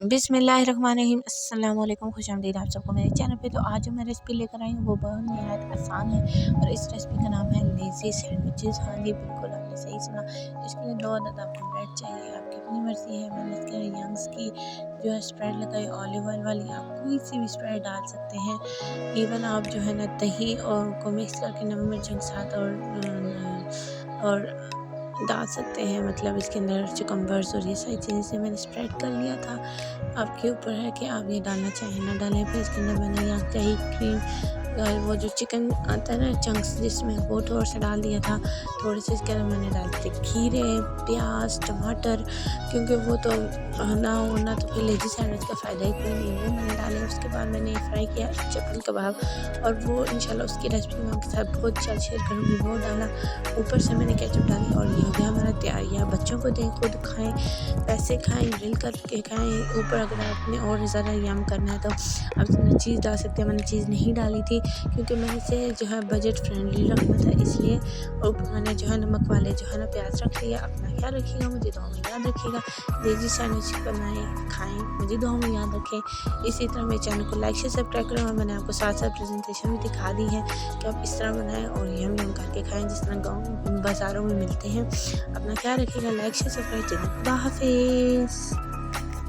बिस्मिल्लाहिर्रहमानिर्रहीम अस्सलाम वालेकुम, खुशामदीद आप सबको मेरे चैनल पे। तो आज जो मैं रेसिपी लेकर आई हूँ वो बहुत नहायत आसान है और इस रेसिपी का नाम है लेज़ी सैंडविचेस। हाँ जी, बिल्कुल आपने सही सुना। इसके लिए 2 अदद आपको ब्रेड चाहिए, आपकी अपनी मर्ज़ी है। मैंने इसके लिए यंग्स की जो है स्प्रेड लगाई, ऑलिव ऑयल वाली। आप कोई सी भी स्प्रेड डाल सकते हैं। इवन आप जो है ना दही और को मिक्स करके नमक मिर्च के साथ और डाल सकते हैं, मतलब इसके अंदर चुकम्बर्स और ये सारी चीज़ें से मैंने स्प्रेड कर लिया था। आपके ऊपर है कि आप ये डालना चाहें ना डालें। फिर इसके अंदर मैंने यहाँ दही क्रीम वो जो चिकन आता है ना चंक्स, जिसमें वो थोड़ा सा डाल दिया था। थोड़े से इसके अंदर मैंने डाल दिए खीरे, प्याज, टमाटर, क्योंकि वो तो ना हो ना तो फिर लेज़ी सैंडविच का फ़ायदा ही कोई नहीं है। वो मैंने डाले। उसके बाद मैंने फ्राई किया चिकन कबाब, और वो इंशाल्लाह उसकी रेसिपी मैं आपके साथ बहुत जल्द शेयर करूँगी। वो डाला, ऊपर से मैंने केचप डाली और ये हो गया हमारा तैयार। या बच्चों को दें, खुद खाएं, वैसे खाएं, ग्रिल करके खाएं। ऊपर अगर आपने और ज़्यादा यम करना है तो आप इसमें चीज़ डाल सकते हैं। मैंने चीज़ नहीं डाली थी क्योंकि मैंने इसे जो है बजट फ्रेंडली रखना था, इसलिए। और ऊपर मैंने जो है नमक वाले जो है ना प्याज रख लिया। अपना ख्याल रखिएगा, मुझे दुआ में याद रखिएगा। लेज़ी सैंडविच बनाएं, खाएं, मुझे दुआ में याद रखें। इसी तरह मेरे चैनल को लाइक से सब्सक्राइब करें। और मैंने आपको साथ साथ प्रेजेंटेशन भी दिखा दी है कि आप इस तरह बनाएं और यम करके खाएं, जिस तरह गाँव बाज़ारों में मिलते हैं। अपना ख्याल रखिएगा। लाइक से सब्सक्राइब। खुदा हाफिज़।